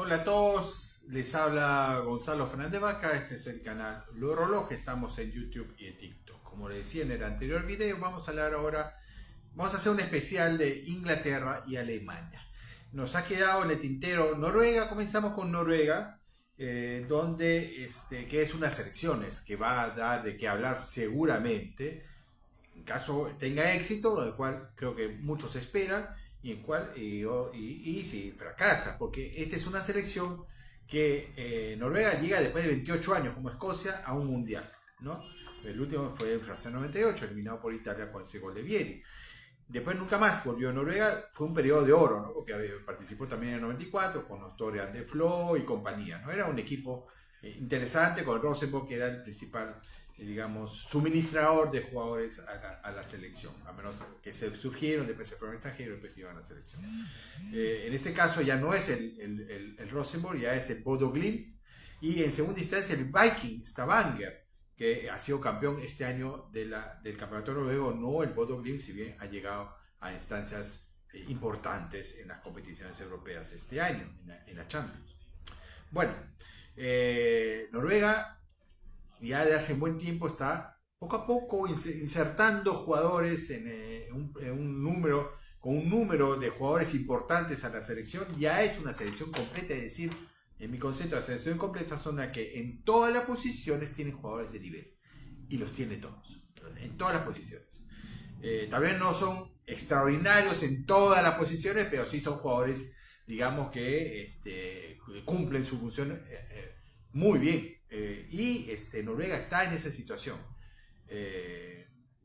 Hola a todos, les habla Gonzalo Fernández Vaca, este es el canal Lo Reloj, estamos en YouTube y en TikTok. Como les decía en el anterior video, vamos a hablar ahora, vamos a hacer un especial de Inglaterra y Alemania. Nos ha quedado en el tintero Noruega, comenzamos con Noruega, que es unas elecciones que va a dar de qué hablar seguramente, en caso tenga éxito, el cual creo que muchos esperan, y en cual y si fracasa, porque esta es una selección que Noruega llega después de 28 años como Escocia a un mundial, ¿no? El último fue en Francia 98, eliminado por Italia con ese gol de Vieri. Después nunca más volvió a Noruega, fue un periodo de oro, ¿no? Porque participó también en el 94 con los Torre de Flo y compañía, ¿no? Era un equipo interesante con Rosenborg, que era el principal, digamos, suministrador de jugadores a la selección, a menos que se surgieron, después se fueron extranjeros, después iban a la selección. En este caso ya no es el Rosenborg, ya es el Bodo Glimt, y en segunda instancia el Viking Stavanger, que ha sido campeón este año del campeonato noruego, no el Bodo Glimt, si bien ha llegado a instancias importantes en las competiciones europeas este año, en la Champions. Bueno, Noruega ya de hace buen tiempo está poco a poco insertando jugadores con un número de jugadores importantes a la selección. Ya es una selección completa, es decir, en mi concepto, la selección completa son la que en todas las posiciones tienen jugadores de nivel, y los tiene todos, en todas las posiciones. Tal vez no son extraordinarios en todas las posiciones, pero sí son jugadores, digamos, que cumplen su función muy bien. Noruega está en esa situación.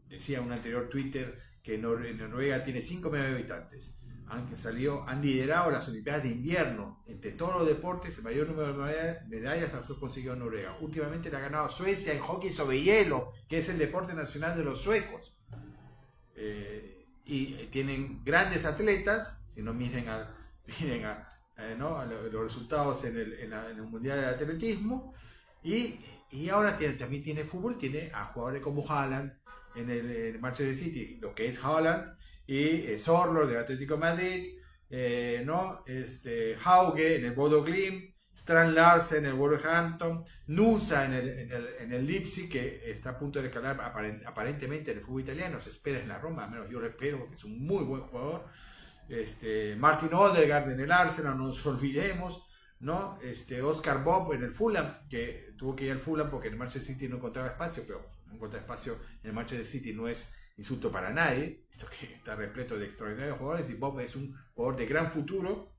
Decía un anterior Twitter que Noruega tiene 5 millones de habitantes. Han liderado las Olimpiadas de invierno entre todos los deportes. El mayor número de medallas las ha conseguido Noruega. Últimamente le ha ganado a Suecia en hockey sobre hielo, que es el deporte nacional de los suecos. Tienen grandes atletas, que no miren a los resultados en el Mundial de Atletismo. Y ahora también tiene fútbol, tiene a jugadores como Haaland en el Manchester City, lo que es Haaland, y Sorloth del Atlético de Madrid, Hauge en el Bodo Glimt, Strand Larsen en el Wolverhampton, Nusa en el Leipzig, que está a punto de escalar aparentemente en el fútbol italiano, se espera en la Roma, al menos yo lo espero, porque es un muy buen jugador. Martin Odegaard en el Arsenal, no nos olvidemos, ¿no? Oscar Bob en el Fulham, que tuvo que ir al Fulham porque en el Manchester City no encontraba espacio, pero no encontrar espacio en el Manchester City no es insulto para nadie, esto que está repleto de extraordinarios jugadores, y Bob es un jugador de gran futuro.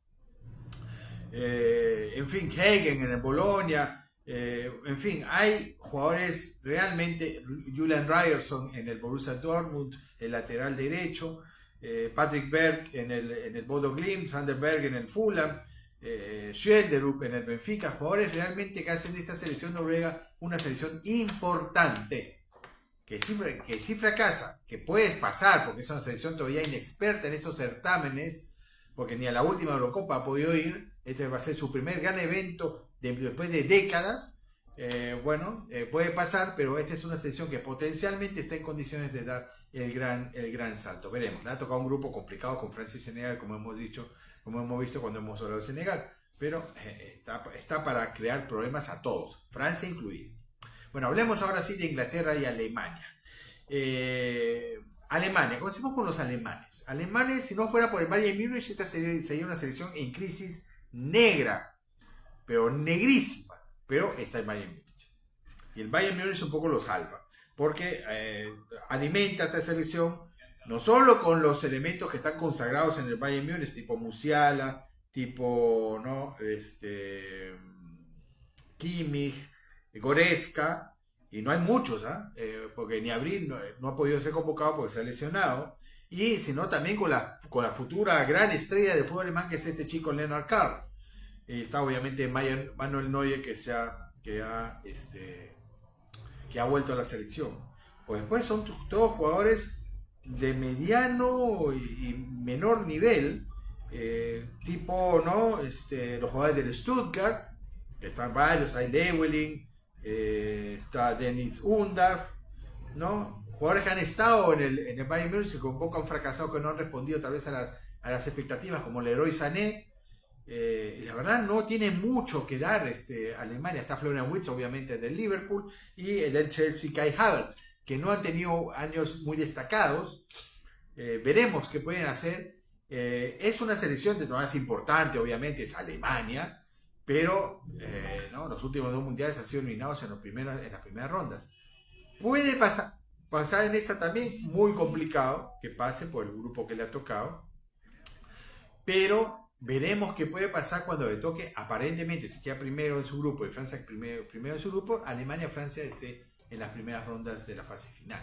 En fin, Hagen en el Bologna, en fin, hay jugadores realmente. Julian Ryerson en el Borussia Dortmund, el lateral derecho, Patrick Berg en el Bodo Glimt, Sander Berg en el Fulham, Schjelderup en el Benfica, jugadores realmente que hacen de esta selección noruega una selección importante, que sí fracasa, que puedes pasar, porque es una selección todavía inexperta en estos certámenes, porque ni a la última Eurocopa ha podido ir. Este va a ser su primer gran evento después de décadas. Puede pasar, pero esta es una selección que potencialmente está en condiciones de dar el gran salto. Veremos. Le ha tocado un grupo complicado con Francia y Senegal, como hemos visto cuando hemos hablado de Senegal, pero está para crear problemas a todos, Francia incluida. Bueno, hablemos ahora sí de Inglaterra y Alemania. Alemania, comencemos con los alemanes. Alemanes, si no fuera por el Bayern Múnich, esta sería una selección en crisis negra, pero negrísima. Pero está el Bayern Múnich. Y el Bayern Múnich un poco lo salva, porque alimenta a esta selección no solo con los elementos que están consagrados en el Bayern Múnich, tipo Musiala, tipo Kimmich, Goretzka, y no hay muchos, porque ni Abril no ha podido ser convocado porque se ha lesionado, y sino también con la futura gran estrella del fútbol alemán, que es este chico Leonard Carl. Y está obviamente Manuel Neuer, que ha vuelto a la selección. Pues después son todos jugadores de mediano y menor nivel, los jugadores del Stuttgart, que están varios, hay Lewelling, está Dennis Undav, ¿no? Jugadores que han estado en el Bayern Múnich, que un poco han fracasado, que no han respondido tal vez a las expectativas, como Leroy Sané, la verdad no tiene mucho que dar Alemania. Está Florian Wirtz, obviamente, del Liverpool, y del Chelsea, Kai Havertz, que no han tenido años muy destacados. Veremos qué pueden hacer. Es una selección de lo más importante, obviamente, es Alemania, pero no, los últimos 2 mundiales han sido eliminados en las primeras rondas. Puede pasar en esta también, muy complicado que pase por el grupo que le ha tocado, pero veremos qué puede pasar cuando le toque. Aparentemente, si queda primero en su grupo y Francia primero en su grupo, Alemania-Francia esté en las primeras rondas de la fase final.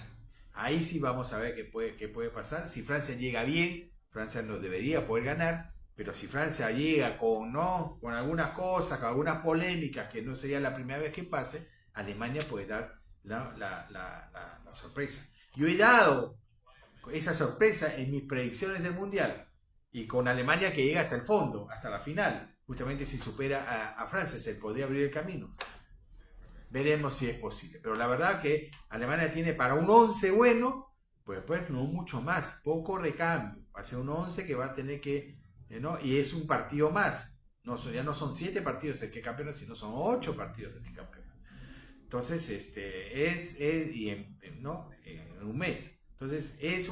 Ahí sí vamos a ver qué puede pasar. Si Francia llega bien, Francia no debería poder ganar, pero si Francia llega con algunas cosas, con algunas polémicas, que no sería la primera vez que pase, Alemania puede dar la sorpresa. Yo he dado esa sorpresa en mis predicciones del Mundial, y con Alemania que llega hasta el fondo, hasta la final. Justamente si supera a Francia, se podría abrir el camino. Veremos si es posible. Pero la verdad que Alemania tiene para un 11 bueno, pues no mucho más, poco recambio. Va a ser un 11 que va a tener que, ¿no? Y es un partido más. Ya no son 7 partidos el que campeona, sino son 8 partidos el que campeona. Entonces, ¿no? En un mes. Entonces, es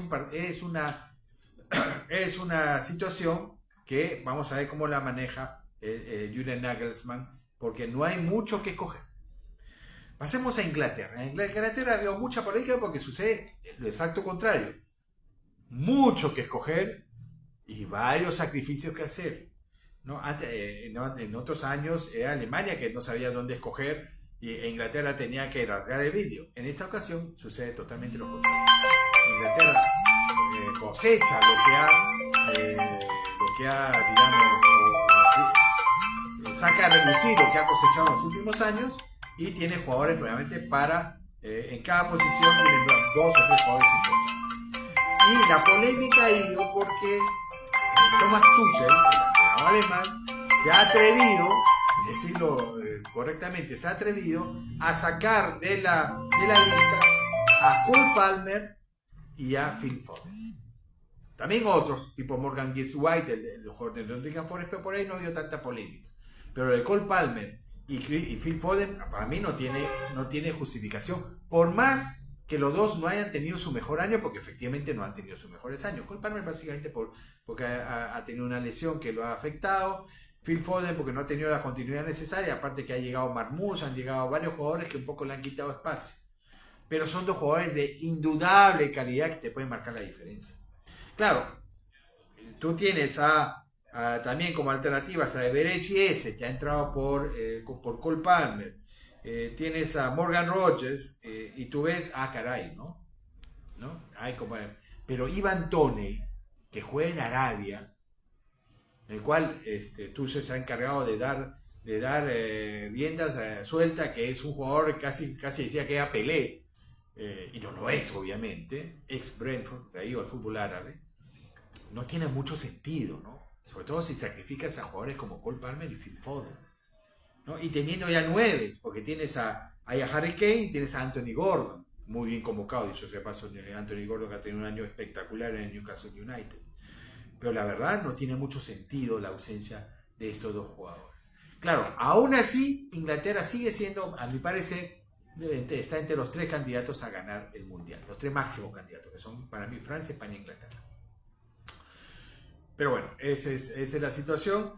una situación que vamos a ver cómo la maneja Julian Nagelsmann, porque no hay mucho que escoger. Pasemos a Inglaterra. En Inglaterra veo mucha política porque sucede lo exacto contrario. Mucho que escoger y varios sacrificios que hacer. ¿No? En otros años era Alemania que no sabía dónde escoger y Inglaterra tenía que rasgar el vidrio. En esta ocasión sucede totalmente lo contrario. Inglaterra cosecha lo que ha digamos, saca a reducir lo que ha cosechado en los últimos años, y tiene jugadores realmente para en cada posición tienen 2 o 3 jugadores importantes. Y la polémica ha ido porque Thomas Tuchel, el alemán, se ha atrevido, decirlo correctamente, se ha atrevido a sacar de la lista a Cole Palmer y a Phil Foden. También otros, tipo Morgan Gibbs White, el jugador de Nottingham Forest, pero por ahí no ha habido tanta polémica. Pero de Cole Palmer y Phil Foden, para mí no tiene justificación. Por más que los dos no hayan tenido su mejor año, porque efectivamente no han tenido sus mejores años. Cole Palmer básicamente porque ha tenido una lesión que lo ha afectado. Phil Foden porque no ha tenido la continuidad necesaria, aparte que ha llegado Marmoush, han llegado varios jugadores que un poco le han quitado espacio. Pero son 2 jugadores de indudable calidad que te pueden marcar la diferencia. Claro, tú tienes también como alternativas a Everett Eze, que ha entrado por Cole Palmer. Tienes a Morgan Rogers y tú ves, caray, ¿no? Pero Ivan Toney, que juega en Arabia, el cual Tuchel se ha encargado de dar riendas suelta, que es un jugador casi decía que era Pelé, y no lo es, obviamente, ex Brentford, de ahí al fútbol árabe. No tiene mucho sentido, ¿no? Sobre todo si sacrificas a jugadores como Cole Palmer y Phil Foden, ¿no? Y teniendo ya 9, porque tienes a Harry Kane y tienes a Anthony Gordon, muy bien convocado, dicho sea paso, Anthony Gordon que ha tenido un año espectacular en el Newcastle United. Pero la verdad no tiene mucho sentido la ausencia de estos 2 jugadores. Claro, aún así, Inglaterra sigue siendo, a mi parecer, está entre los 3 candidatos a ganar el Mundial, los 3 máximos candidatos, que son para mí Francia, España e Inglaterra. Pero bueno, esa es la situación.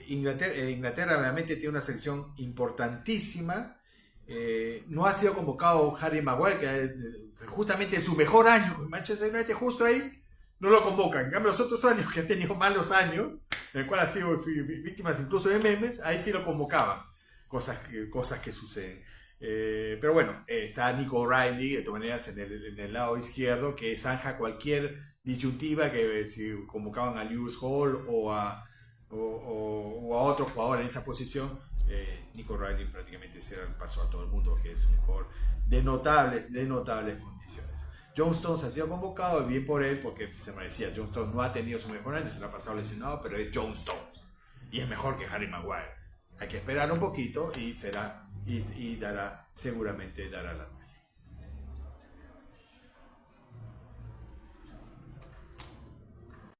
Inglaterra realmente tiene una selección importantísima. No ha sido convocado Harry Maguire, que justamente en su mejor año con Manchester United, justo ahí no lo convocan. En cambio, los otros años que ha tenido malos años, en el cual ha sido víctimas incluso de memes, ahí sí lo convocaban. Cosas que suceden. Pero bueno, está Nico O'Reilly, de todas maneras, en el lado izquierdo, que zanja cualquier disyuntiva que si convocaban a Lewis Hall o a otro jugador en esa posición. Nico O'Reilly prácticamente se el paso a todo el mundo, que es un jugador de notables condiciones. John Stones ha sido convocado, bien por él, porque se merecía. John Stones no ha tenido su mejor año, se lo ha pasado lesionado, pero es John Stones y es mejor que Harry Maguire. Hay que esperar un poquito y seguramente dará la